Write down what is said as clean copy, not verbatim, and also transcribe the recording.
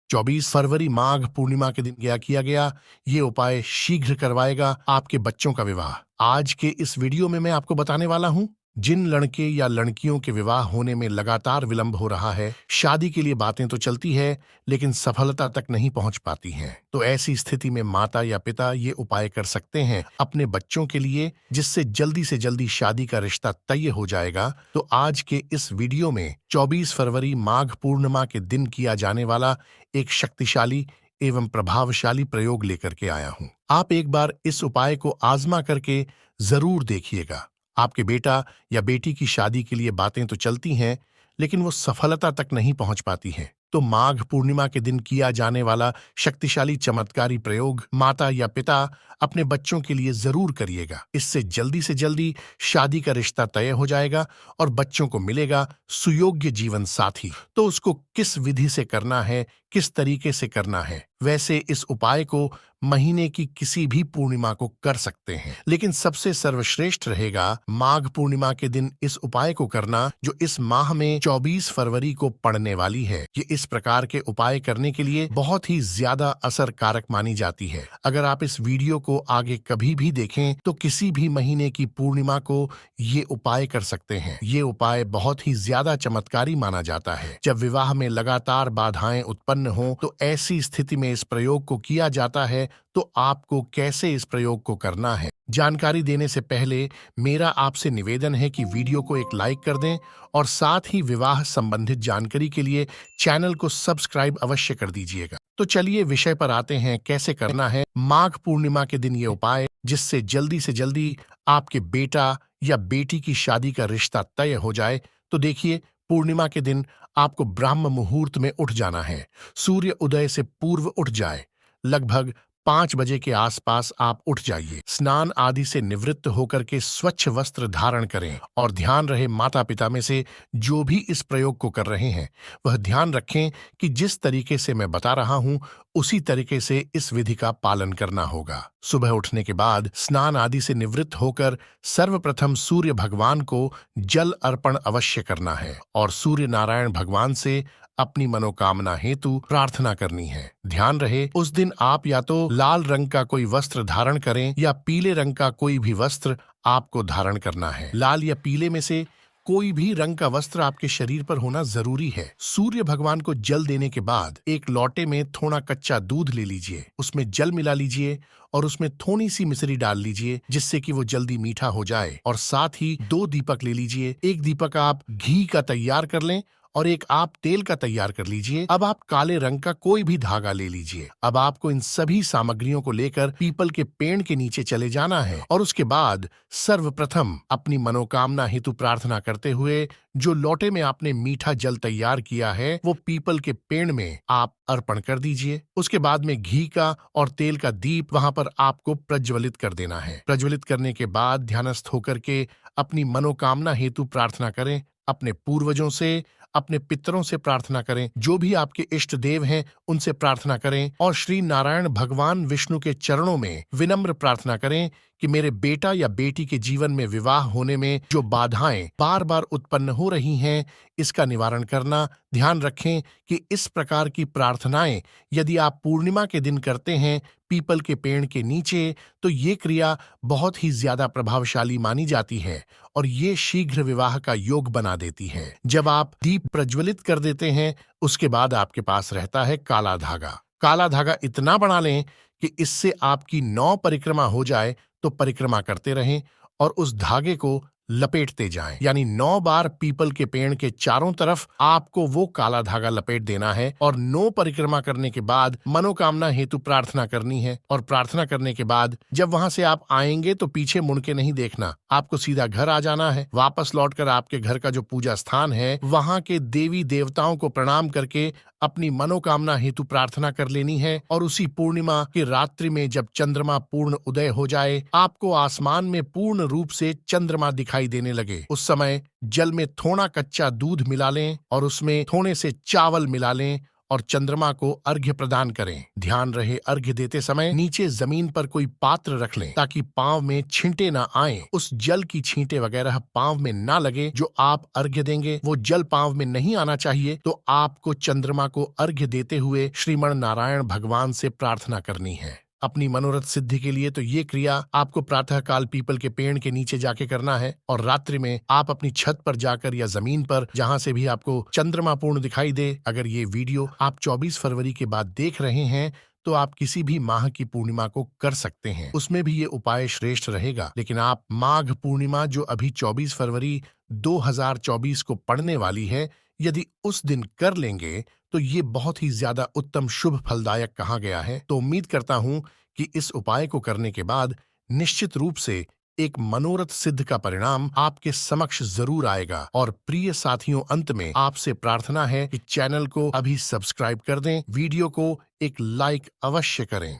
24 फरवरी माघ पूर्णिमा के दिन किया गया ये उपाय शीघ्र करवाएगा आपके बच्चों का विवाह। आज के इस वीडियो में मैं आपको बताने वाला हूं, जिन लड़के या लड़कियों के विवाह होने में लगातार विलंब हो रहा है, शादी के लिए बातें तो चलती है लेकिन सफलता तक नहीं पहुंच पाती हैं। तो ऐसी स्थिति में माता या पिता ये उपाय कर सकते हैं अपने बच्चों के लिए, जिससे जल्दी से जल्दी शादी का रिश्ता तय हो जाएगा। तो आज के इस वीडियो में 24 फरवरी माघ पूर्णिमा के दिन किया जाने वाला एक शक्तिशाली एवं प्रभावशाली प्रयोग लेकर के आया हूं। आप एक बार इस उपाय को आजमा करके जरूर देखिएगा। आपके बेटा या बेटी की शादी के लिए बातें तो चलती हैं लेकिन वो सफलता तक नहीं पहुंच पाती हैं। तो माघ पूर्णिमा के दिन किया जाने वाला शक्तिशाली चमत्कारी प्रयोग माता या पिता अपने बच्चों के लिए जरूर करिएगा। इससे जल्दी से जल्दी शादी का रिश्ता तय हो जाएगा और बच्चों को मिलेगा सुयोग्य जीवन साथी। तो उसको किस विधि से करना है, किस तरीके से करना है, वैसे इस उपाय को महीने की किसी भी पूर्णिमा को कर सकते हैं, लेकिन सबसे सर्वश्रेष्ठ रहेगा माघ पूर्णिमा के दिन इस उपाय को करना, जो इस माह में 24 फरवरी को पड़ने वाली है। ये इस प्रकार के उपाय करने के लिए बहुत ही ज्यादा असर कारक मानी जाती है। अगर आप इस वीडियो को आगे कभी भी देखें तो किसी भी महीने की पूर्णिमा को ये उपाय कर सकते हैं। ये उपाय बहुत ही ज्यादा चमत्कारी माना जाता है। जब विवाह में लगातार बाधाएं उत्पन्न हो तो ऐसी स्थिति में इस प्रयोग को किया जाता है। तो आपको कैसे इस प्रयोग को करना है, जानकारी देने से पहले मेरा आपसे निवेदन है कि वीडियो को एक लाइक कर दें और साथ ही विवाह संबंधित जानकारी के लिए चैनल को सब्सक्राइब अवश्य कर दीजिएगा। तो चलिए विषय पर आते हैं, कैसे करना है माघ पूर्णिमा के दिन ये उपाय, जिससे जल्दी से जल्दी आपके बेटा या बेटी की शादी का रिश्ता तय हो जाए। तो देखिए, पूर्णिमा के दिन आपको ब्राह्म मुहूर्त में उठ जाना है। सूर्य उदय से पूर्व उठ जाए, लगभग 5 बजे के आसपास आप उठ जाइए। स्नान आदि से निवृत्त होकर के स्वच्छ वस्त्र धारण करें और ध्यान रहे, माता पिता में से जो भी इस प्रयोग को कर रहे हैं वह ध्यान रखें कि जिस तरीके से मैं बता रहा हूं उसी तरीके से इस विधि का पालन करना होगा। सुबह उठने के बाद स्नान आदि से निवृत्त होकर सर्वप्रथम सूर्य भगवान को जल अर्पण अवश्य करना है और सूर्य नारायण भगवान से अपनी मनोकामना हेतु प्रार्थना करनी है। ध्यान रहे, उस दिन आप या तो लाल रंग का कोई वस्त्र धारण करें या पीले रंग का कोई भी वस्त्र आपको धारण करना है। लाल या पीले में से कोई भी रंग का वस्त्र आपके शरीर पर होना जरूरी है। सूर्य भगवान को जल देने के बाद एक लोटे में थोड़ा कच्चा दूध ले लीजिए, उसमें जल मिला लीजिए और उसमें थोड़ी सी मिश्री डाल लीजिए, जिससे कि वो जल्दी मीठा हो जाए। और साथ ही 2 दीपक ले लीजिए। एक दीपक आप घी का तैयार कर लें और एक आप तेल का तैयार कर लीजिए। अब आप काले रंग का कोई भी धागा ले लीजिए। अब आपको इन सभी सामग्रियों को लेकर पीपल के पेड़ के नीचे चले जाना है और उसके बाद सर्वप्रथम अपनी मनोकामना हेतु प्रार्थना करते हुए जो लोटे में आपने मीठा जल तैयार किया है वो पीपल के पेड़ में आप अर्पण कर दीजिए। उसके बाद में घी का और तेल का दीप वहां पर आपको प्रज्वलित कर देना है। प्रज्वलित करने के बाद ध्यानस्थ होकर के अपनी मनोकामना हेतु प्रार्थना करें। अपने पूर्वजों से, अपने पितरों से प्रार्थना करें, जो भी आपके इष्ट देव हैं उनसे प्रार्थना करें और श्री नारायण भगवान विष्णु के चरणों में विनम्र प्रार्थना करें कि मेरे बेटा या बेटी के जीवन में विवाह होने में जो बाधाएं बार बार उत्पन्न हो रही हैं, इसका निवारण करना। ध्यान रखें कि इस प्रकार की प्रार्थनाएं यदि आप पूर्णिमा के दिन करते हैं पीपल के पेड़ के नीचे, तो ये क्रिया बहुत ही ज्यादा प्रभावशाली मानी जाती है और ये शीघ्र विवाह का योग बना देती है। जब आप दीप प्रज्वलित कर देते हैं उसके बाद आपके पास रहता है काला धागा। काला धागा इतना बना लें कि इससे आपकी 9 परिक्रमा हो जाए, तो परिक्रमा करते रहें और उस धागे को लपेटते जाएं। यानी 9 बार पीपल के पेड़ के चारों तरफ आपको वो काला धागा लपेट देना है और 9 परिक्रमा करने के बाद मनोकामना हेतु प्रार्थना करनी है। और प्रार्थना करने के बाद जब वहां से आप आएंगे तो पीछे मुड़ के नहीं देखना, आपको सीधा घर आ जाना है। वापस लौटकर आपके घर का जो पूजा स्थान है वहां के देवी देवताओं को प्रणाम करके अपनी मनोकामना हेतु प्रार्थना कर लेनी है। और उसी पूर्णिमा की रात्रि में जब चंद्रमा पूर्ण उदय हो जाए, आपको आसमान में पूर्ण रूप से चंद्रमा दिखाई देने लगे, उस समय जल में थोड़ा कच्चा दूध मिला लें और उसमें थोड़े से चावल मिला लें और चंद्रमा को अर्घ्य प्रदान करें। ध्यान रहे अर्घ्य देते समय नीचे जमीन पर कोई पात्र रख लें ताकि पांव में छींटे ना आए। उस जल की छींटे वगैरह पांव में ना लगे। जो आप अर्घ्य देंगे वो जल पांव में नहीं आना चाहिए। तो आपको चंद्रमा को अर्घ्य देते हुए श्रीमन नारायण भगवान से प्रार्थना करनी है। अपनी मनोरथ सिद्धि के लिए तो ये क्रिया आपको प्रातःकाल पीपल के पेड़ के नीचे जाके करना है और रात्रि में आप अपनी छत पर जाकर या जमीन पर जहां से भी आपको चंद्रमा पूर्ण दिखाई दे। अगर ये वीडियो आप 24 फरवरी के बाद देख रहे हैं तो आप किसी भी माह की पूर्णिमा को कर सकते हैं, उसमें भी ये उपाय श्रेष्ठ रहेगा। लेकिन आप माघ पूर्णिमा जो अभी 24 फरवरी 2024 को पड़ने वाली है, यदि उस दिन कर लेंगे तो ये बहुत ही ज्यादा उत्तम शुभ फलदायक कहा गया है। तो उम्मीद करता हूं कि इस उपाय को करने के बाद निश्चित रूप से एक मनोरथ सिद्ध का परिणाम आपके समक्ष जरूर आएगा। और प्रिय साथियों, अंत में आपसे प्रार्थना है कि चैनल को अभी सब्सक्राइब कर दें, वीडियो को एक लाइक अवश्य करें।